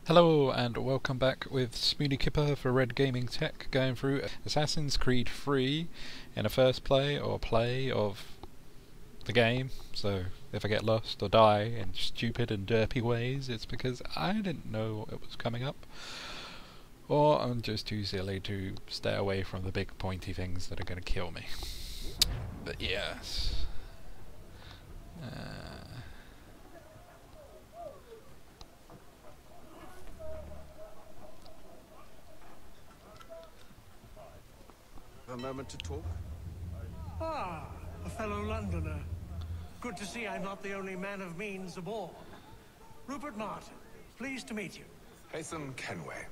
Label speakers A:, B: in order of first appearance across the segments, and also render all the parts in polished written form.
A: Hello and welcome back with SpoonyKipper for Redgamingtech, going through Assassin's Creed 3 in a first play or play of the game. So if I get lost or die in stupid and derpy ways, it's because I didn't know it was coming up, or I'm just too silly to stay away from the big pointy things that are going to kill me. But yes.
B: A moment to talk?
C: Ah, a fellow Londoner. Good to see I'm not the only man of means aboard. Rupert Martin, pleased to meet you.
B: Haytham Kenway.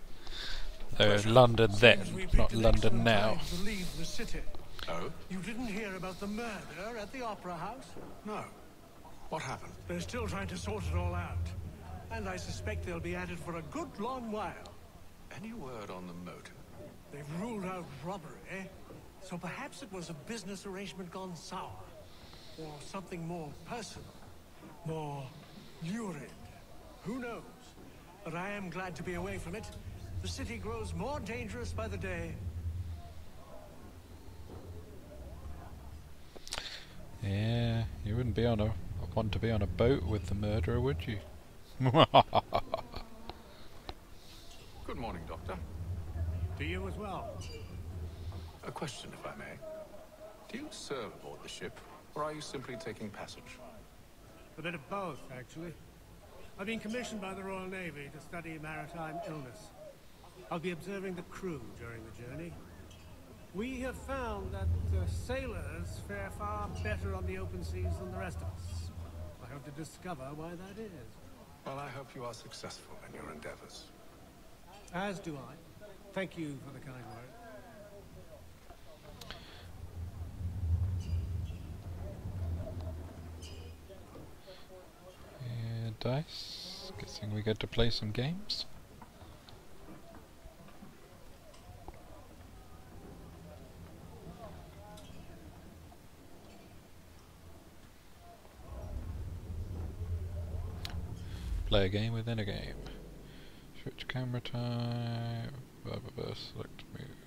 A: London then,
C: Seems
A: not
C: picked an
A: London
C: excellent
A: now.
C: time to leave the city.
B: Oh?
C: You didn't hear about the murder at the Opera House?
B: No. What happened?
C: They're still trying to sort it all out. And I suspect they'll be at it for a good long while.
B: Any word on the motive?
C: They've ruled out robbery, so perhaps it was a business arrangement gone sour. Or something more personal, more lurid. Who knows? But I am glad to be away from it. The city grows more dangerous by the day.
A: Yeah, you wouldn't be want to be on a boat with the murderer, would you?
B: Good morning, Doctor.
C: To you as well.
B: A question, if I may. Do you serve aboard the ship, or are you simply taking passage?
C: A bit of both, actually. I've been commissioned by the Royal Navy to study maritime illness. I'll be observing the crew during the journey. We have found that sailors fare far better on the open seas than the rest of us. I hope to discover why that is.
B: Well, I hope you are successful in your endeavors.
C: As do I. Thank you for the kind word.
A: Yeah, dice. Guessing we get to play some games. Play a game within a game. Switch camera type. Blah blah blah. Select move.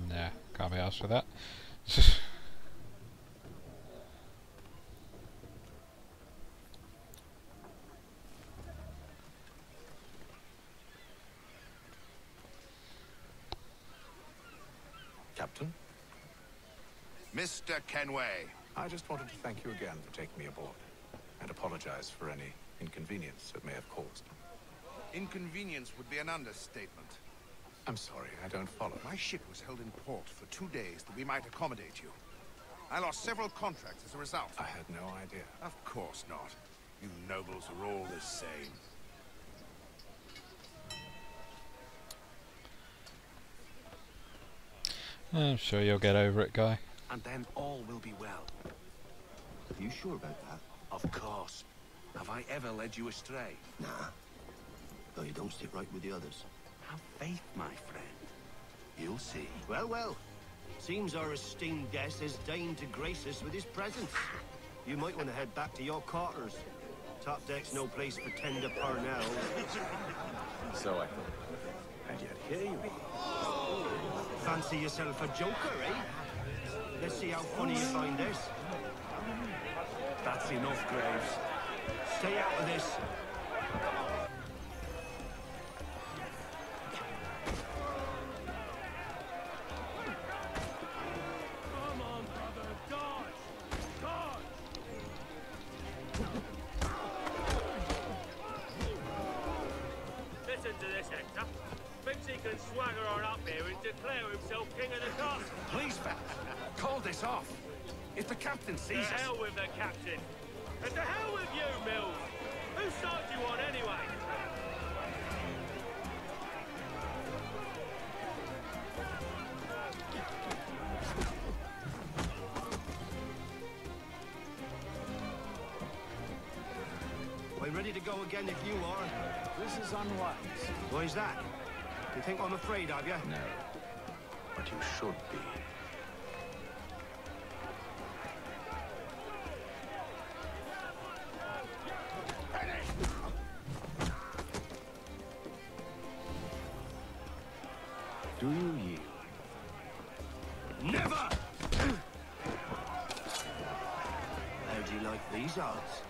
A: Nah, can't be asked for that.
B: Captain?
D: Mr. Kenway.
B: I just wanted to thank you again for taking me aboard, and apologize for any inconvenience it may have caused.
D: Inconvenience would be an understatement.
B: I'm sorry, I don't follow.
D: My ship was held in port for 2 days that we might accommodate you. I lost several contracts as a result.
B: I had no idea.
D: Of course not. You nobles are all the same.
A: I'm sure you'll get over it, guy.
E: And then all will be well.
F: Are you sure about that?
E: Of course. Have I ever led you astray?
F: Nah. Though you don't stick right with the others.
E: Have faith, my friend. You'll see.
F: Well, well. Seems our esteemed guest has deigned to grace us with his presence. You might want to head back to your quarters. Top deck's no place for tender parnell.
B: So I thought. And yet here you are.
F: Fancy yourself a joker, eh? Let's see how funny you find this.
E: That's enough, Graves.
F: Stay out of this.
C: Come on, brother, dodge! Dodge!
G: Listen to this, Hector. Thinks he can swagger on up here and declare himself king of the castle.
E: Please, fellas, call this off. If the captain
G: To
E: sees us...
G: hell with the captain. And to hell with you, Mills. Whose side do you on anyway?
F: I We're ready to go again if you are.
E: This is unwise.
F: Why is that? Do you think I'm afraid of you?
B: No. But you should be.
E: Do you yield?
F: Never! How do you like these odds?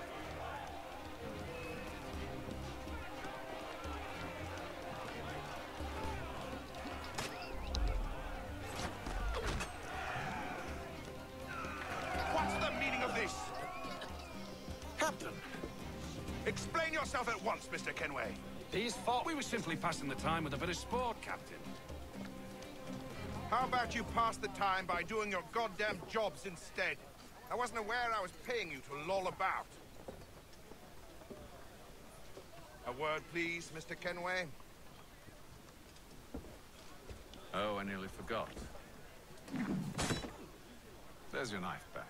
D: What's the meaning of this?
E: Captain,
D: Explain yourself at once, Mr. Kenway.
E: these thought we were simply passing the time with a bit of sport, Captain.
D: How about you pass the time by doing your goddamn jobs instead? I wasn't aware I was paying you to loll about. A word, please, Mr. Kenway.
B: Oh, I nearly forgot. There's your knife back.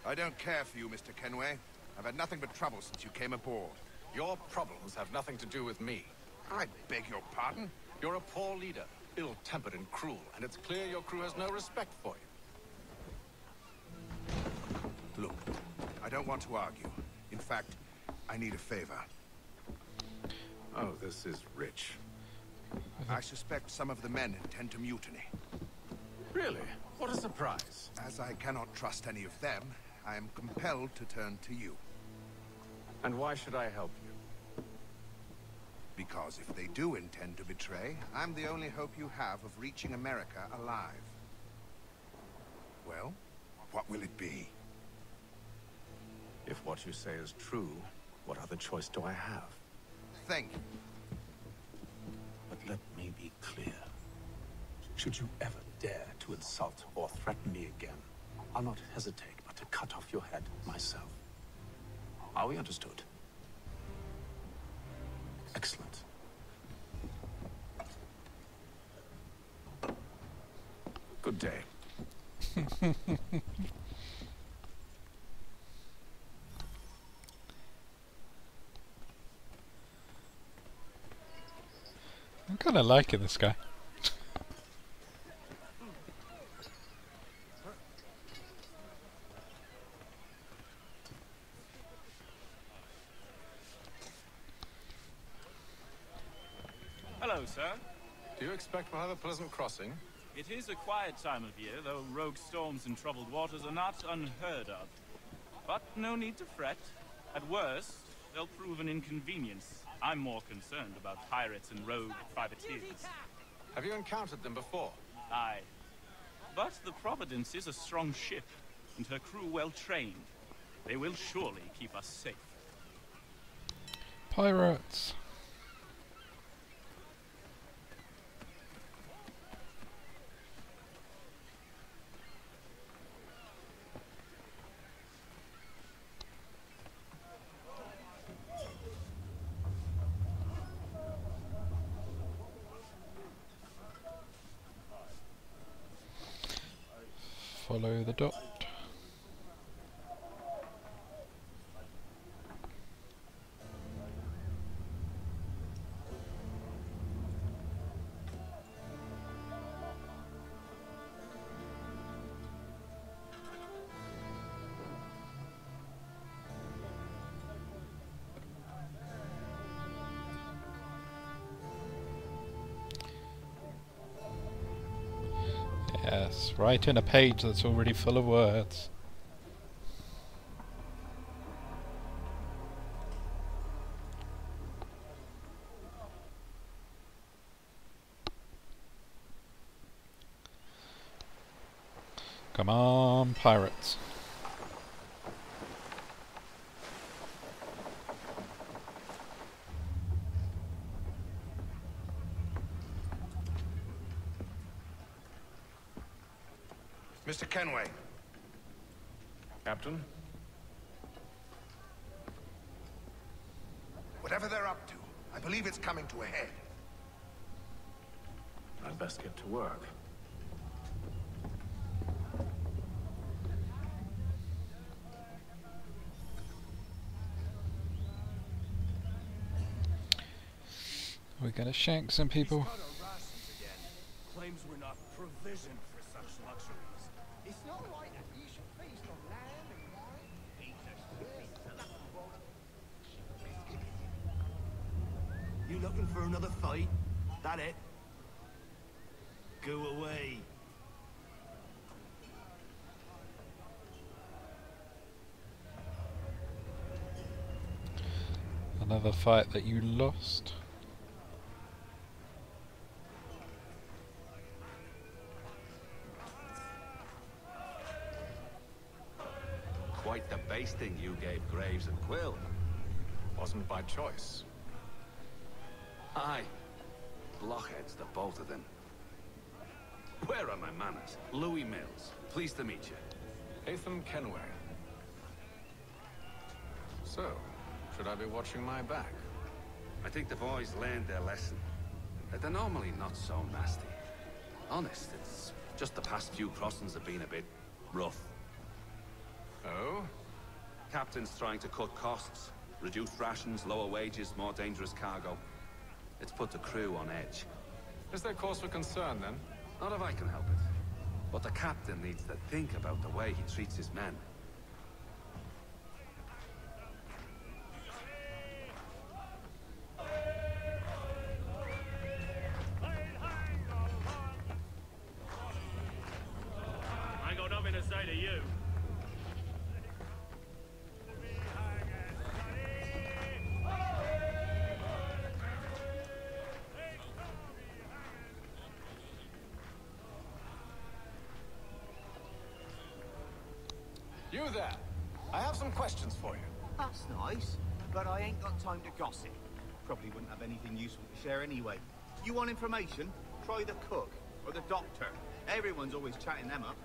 D: I don't care for you, Mr. Kenway. I've had nothing but trouble since you came aboard.
B: Your problems have nothing to do with me.
D: I beg your pardon?
B: You're a poor leader, ill-tempered and cruel, and it's clear your crew has no respect for you.
D: Look, I don't want to argue. In fact, I need a favor.
B: Oh, this is rich.
D: I suspect some of the men intend to mutiny.
B: Really? What a surprise.
D: As I cannot trust any of them, I am compelled to turn to you.
B: And why should I help you?
D: Because if they do intend to betray, I'm the only hope you have of reaching America alive. Well, what will it be?
B: If what you say is true, what other choice do I have?
D: Think.
E: But let me be clear. Should you ever dare to insult or threaten me again, I'll not hesitate but to cut off your head myself. Are we understood? Excellent.
B: Good day.
A: I'm kind of liking this guy.
H: Hello, sir.
B: Do you expect we'll have a pleasant crossing?
H: It is a quiet time of year, though rogue storms and troubled waters are not unheard of. But no need to fret. At worst, they'll prove an inconvenience. I'm more concerned about pirates and rogue privateers.
B: Have you encountered them before?
H: Aye. But the Providence is a strong ship, and her crew well trained. They will surely keep us safe.
A: Pirates. Follow the dot. Yes, write in a page that's already full of words. Come on, pirates.
D: Mr. Kenway.
B: Captain?
D: Whatever they're up to, I believe it's coming to a head.
B: I'd best get to work.
A: We're gonna shank some people.
G: Cut our rations again. Claims we're not provisioned for such luxuries.
I: It's not like that. You should feast on lamb and wine.
F: You looking for another fight? That it? Go away.
A: Another fight that you lost.
J: Quite the basting you gave Graves and Quill.
B: Wasn't by choice.
J: Aye. Blockheads, the both of them. Where are my manners? Louis Mills. Pleased to meet you.
B: Haytham Kenway. So, should I be watching my back?
J: I think the boys learned their lesson. That they're normally not so nasty. Honest, it's just the past few crossings have been a bit rough.
B: Oh?
J: Captain's trying to cut costs. Reduced rations, lower wages, more dangerous cargo. It's put the crew on edge.
B: Is there cause for concern, then?
J: Not if I can help it. But the captain needs to think about the way he treats his men.
G: I ain't got nothing to say to you.
B: You there! I have some questions for you.
I: That's nice, but I ain't got time to gossip. Probably wouldn't have anything useful to share anyway. You want information? Try the cook or the doctor. Everyone's always chatting them up.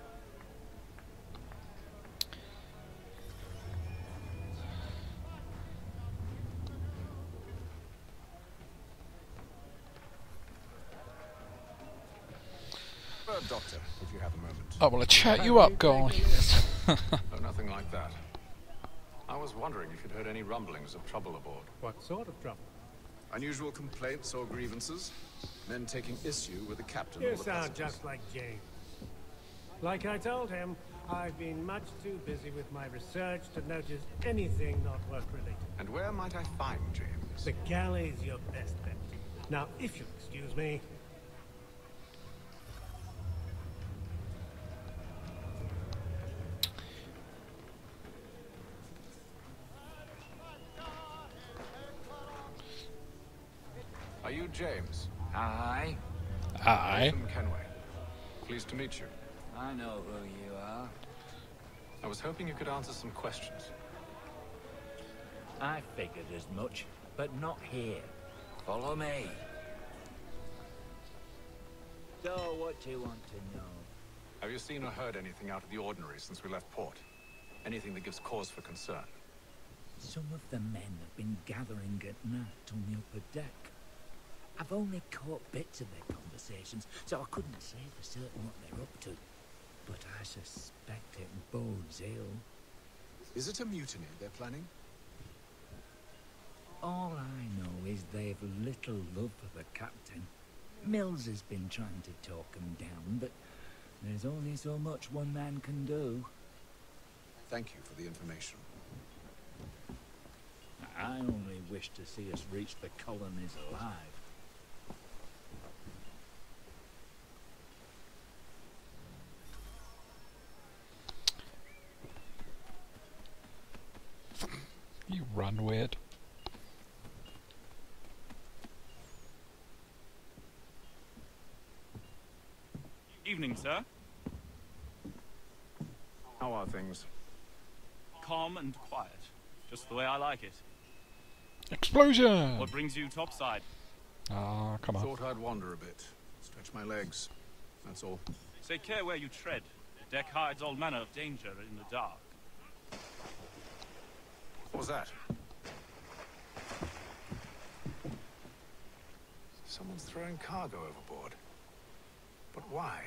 B: Doctor, if you have a moment.
A: I want to chat you up, guy.
B: Oh, nothing like that. I was wondering if you'd heard any rumblings of trouble aboard.
C: What sort of trouble?
B: Unusual complaints or grievances? Men taking issue with the captain
C: You
B: or the
C: sound
B: passengers?
C: just like James. Like I told him, I've been much too busy with my research to notice anything not work-related.
B: And where might I find James?
C: The galley's your best bet. Now, if you'll excuse me...
B: Are you James?
K: Aye,
A: Aye.
B: From Kenway. Pleased to meet you.
K: I know who you are.
B: I was hoping you could answer some questions.
K: I figured as much, but not here. Follow me. So, what do you want to know?
B: Have you seen or heard anything out of the ordinary since we left port? Anything that gives cause for concern?
K: Some of the men have been gathering at night on the upper deck. I've only caught bits of their conversations, so I couldn't say for certain what they're up to. But I suspect it bodes ill.
B: Is it a mutiny they're planning?
K: All I know is they've little love for the captain. Mills has been trying to talk him down, but there's only so much one man can do.
B: Thank you for the information.
K: I only wish to see us reach the colonies alive.
A: You run weird.
H: Evening, sir.
B: How are things?
H: Calm and quiet. Just the way I like it.
A: Explosion!
H: What brings you topside?
A: Ah, come on.
B: Thought I'd wander a bit. Stretch my legs. That's all.
H: Take care where you tread. The deck hides all manner of danger in the dark.
B: What was that? Someone's throwing cargo overboard.
D: But why?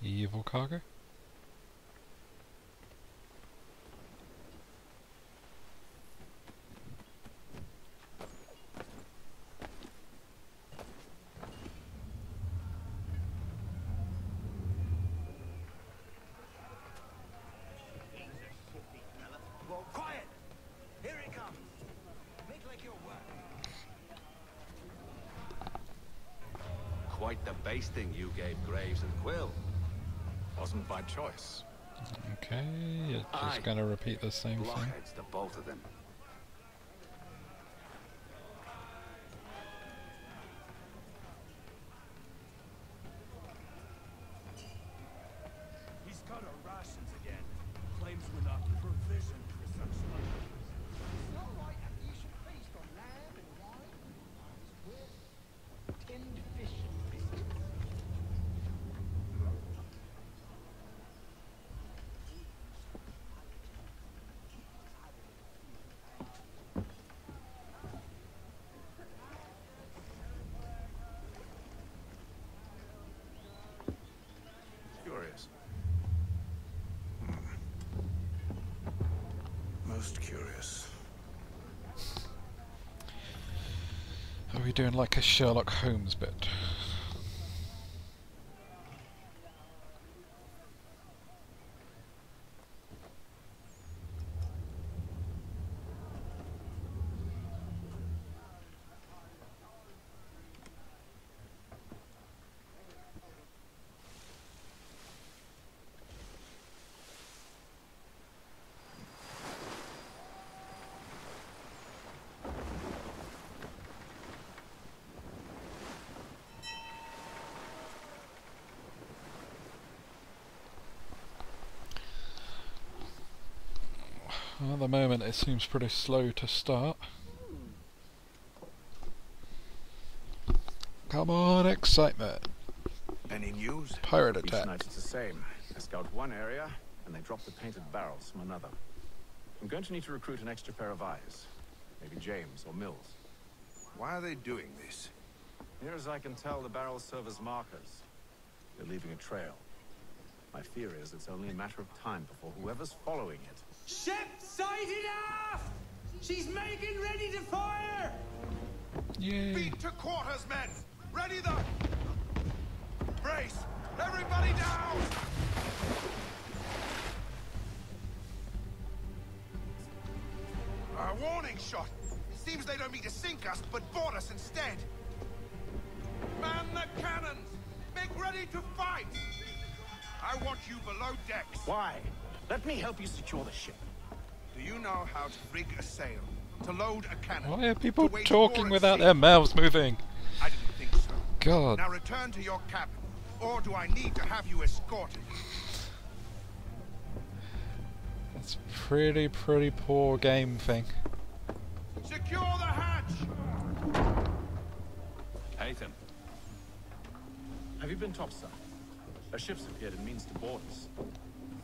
A: Evil cargo?
I: Well, quiet! Here it comes. Make like your work.
J: Quite the basting you gave Graves and Quill.
B: Wasn't by choice.
A: Okay, it's just gonna repeat the same thing.
J: Blockheads, the both of them.
G: He's cut our rations again. Claims we're not provisioned for such luxury.
L: It's not right that you should feast on lamb and wine. We're tinned fish and biscuits.
B: Curious. Most curious.
A: Are we doing like a Sherlock Holmes bit? Well, at the moment it seems pretty slow to start. Come on, excitement!
D: Any news?
A: Pirate
B: Each
A: attack.
B: night it's the same. I scout one area, and they drop the painted barrels from another. I'm going to need to recruit an extra pair of eyes. Maybe James or Mills.
D: Why are they doing this?
B: Near as I can tell, the barrels serve as markers. They're leaving a trail. My fear is it's only a matter of time before whoever's following it.
G: Ship sighted aft! She's making ready to fire!
A: Yay!
D: Beat to quarters, men! Ready the... Brace! Everybody down! A warning shot! Seems they don't mean to sink us, but board us instead. Man the cannons! Make ready to fight! I want you below decks.
I: Why? Let me help you secure the ship.
D: Do you know how to rig a sail? To load a cannon?
A: Why are people
D: to wage
A: talking
D: war at
A: without
D: sea?
A: their mouths moving?
D: I didn't think so.
A: God.
D: Now return to your cabin. Or do I need to have you escorted?
A: That's pretty poor game thing.
D: Secure the hatch!
J: Haytham.
B: Have you been topside? A ship's appeared and means to board us.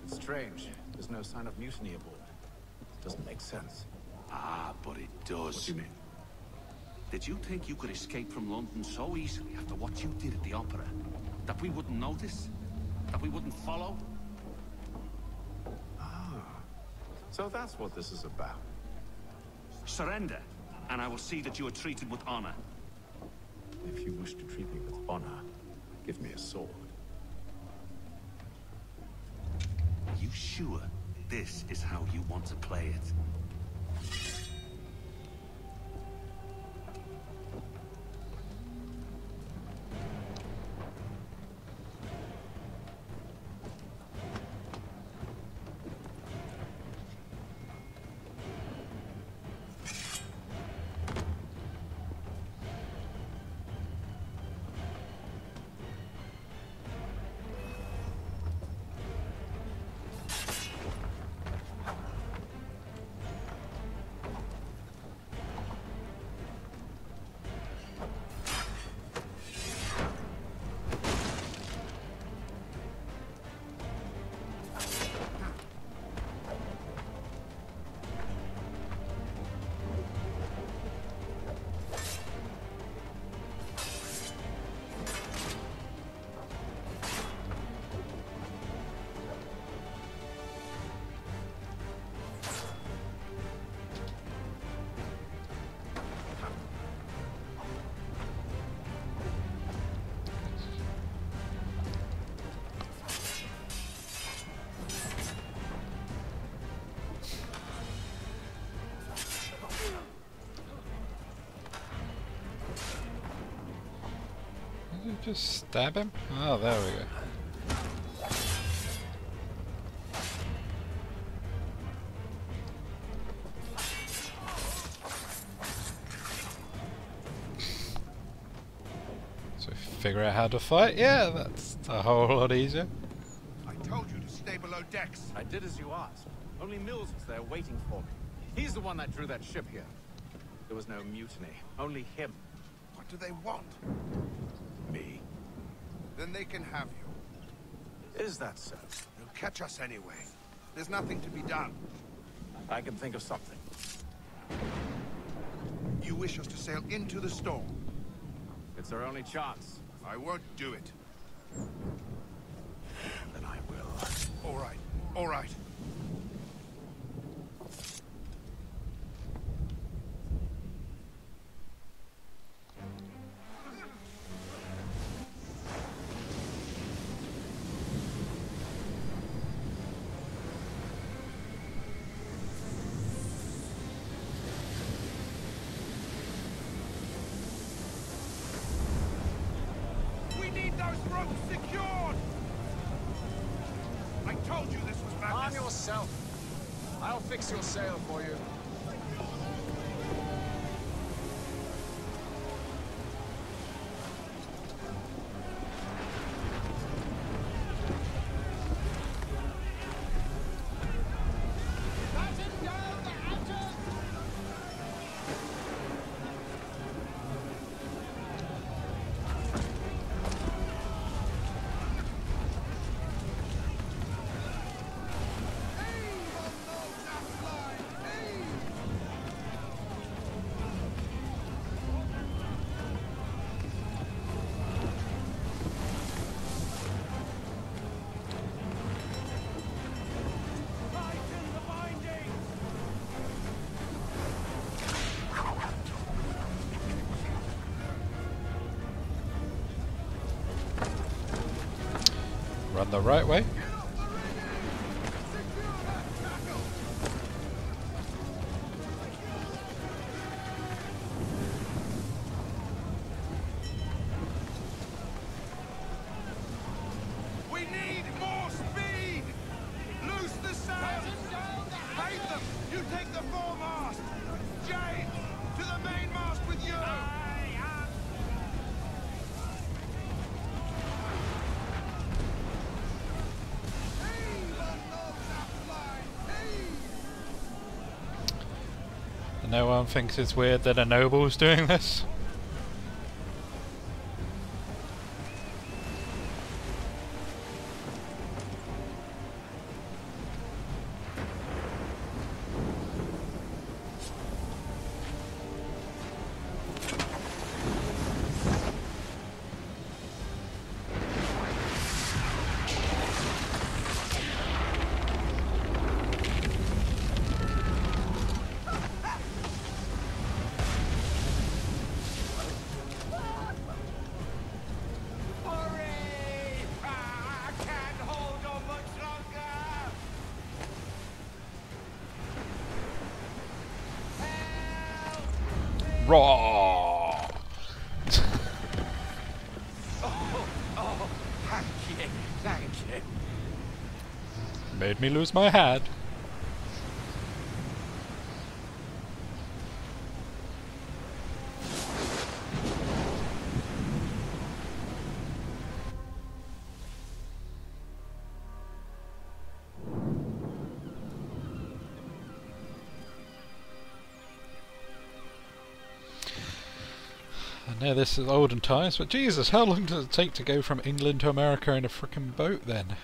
B: It's strange. There's no sign of mutiny aboard. It doesn't make sense.
J: Ah, but it does.
B: What do you mean?
J: Did you think you could escape from London so easily after what you did at the opera? That we wouldn't notice? That we wouldn't follow?
B: Ah. So that's what this is about.
J: Surrender, and I will see that you are treated with honor.
B: If you wish to treat me with honor, give me a sword.
J: Are you sure this is how you want to play it?
A: just stab him? Oh, there we go. So figure out how to fight? Yeah, that's a whole lot easier.
D: I told you to stay below decks.
B: I did as you asked. Only Mills was there waiting for me. He's the one that drew that ship here. There was no mutiny, only him.
D: What do they want?
B: Me?
D: Then they can have you.
B: Is that so?
D: They'll catch us anyway. There's nothing to be done.
B: I can think of something.
D: You wish us to sail into the storm?
B: It's our only chance.
D: I won't do it.
B: Then I will.
D: All right, all right. We need those ropes secured! I told you this was madness.
M: Arm yourself. I'll fix your sail for you.
A: Run the right way.
D: We need more speed! Loose the sails! Hate them! You take the foremast! Jane! To the mainmast with you!
A: No one thinks it's weird that a noble's doing this. Raw.
D: Thank you.
A: Made me lose my hat. I know this is olden times, but Jesus, how long does it take to go from England to America in a frickin' boat then?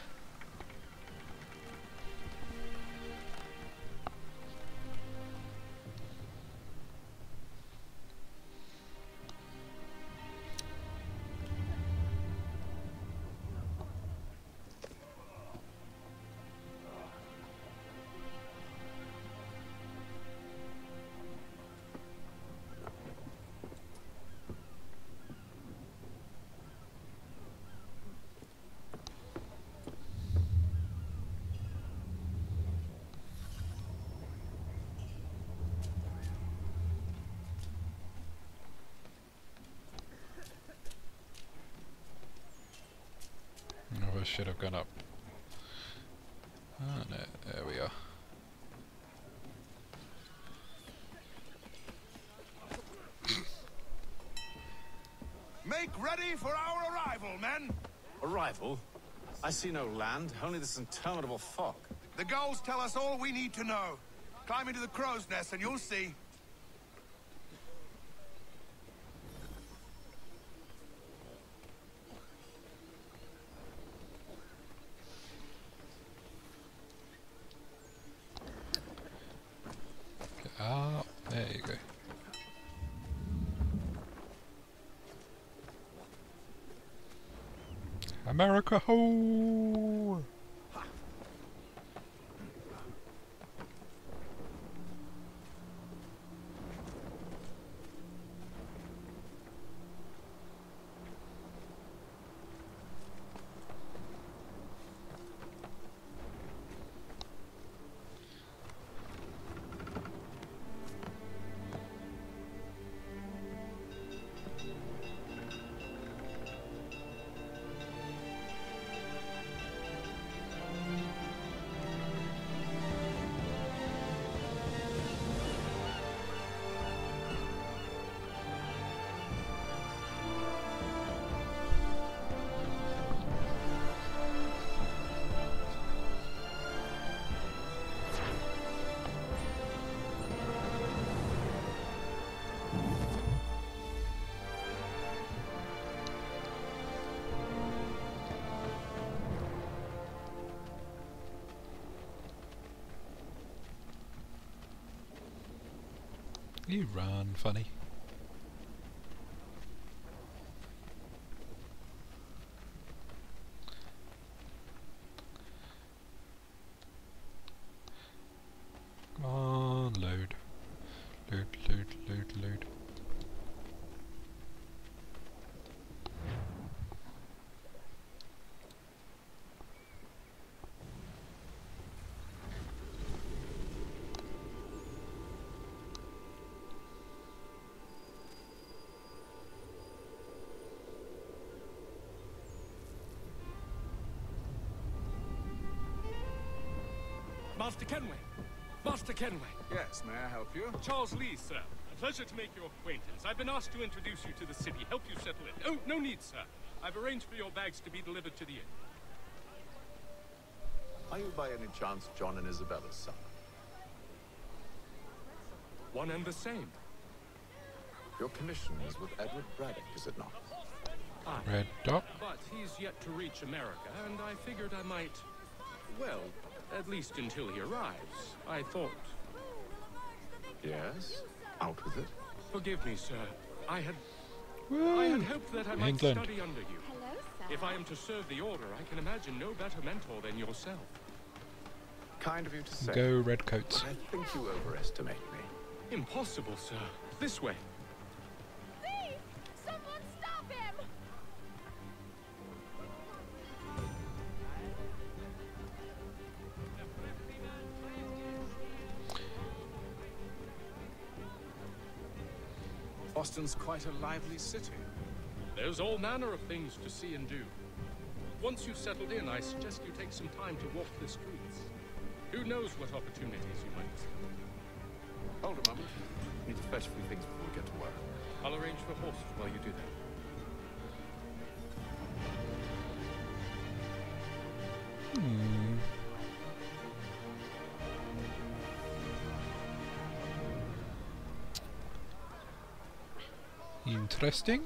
A: should have gone up. Oh no, there we are.
D: Make ready for our arrival, men!
B: Arrival? I see no land, only this interminable fog.
D: The gulls tell us all we need to know. Climb into the crow's nest and you'll see.
A: Ah, there you go. America ho! You run, funny. Come on, load. Load, load, load, load.
M: Master Kenway! Master Kenway!
J: Yes, may I help you?
M: Charles Lee, sir. A pleasure to make your acquaintance. I've been asked to introduce you to the city, help you settle it. Oh, no need, sir. I've arranged for your bags to be delivered to the inn.
B: Are you by any chance John and Isabella's son?
M: One and the same.
B: Your commission is with Edward Braddock, is it not?
M: Aye.
A: Red dot.
M: But he's yet to reach America, and I figured I might... well, at least until he arrives, I thought.
B: Yes? Out with it.
M: Forgive me, sir. I had hoped that I might
A: England.
M: study under you.
N: Hello, sir.
M: If I am to serve the order, I can imagine no better mentor than yourself.
B: Kind of you to say.
A: Go redcoats.
B: I think you overestimate me.
M: Impossible, sir. This way.
N: Thief! Someone stop him!
J: Boston's quite a lively city.
M: There's all manner of things to see and do. Once you've settled in, I suggest you take some time to walk the streets. Who knows what opportunities you might discover.
B: Hold a moment. Need to fetch a few things before we get to work.
M: I'll arrange for horses while you do that.
A: Interesting.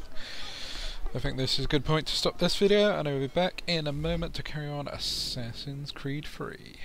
A: I think this is a good point to stop this video, and I will be back in a moment to carry on Assassin's Creed 3.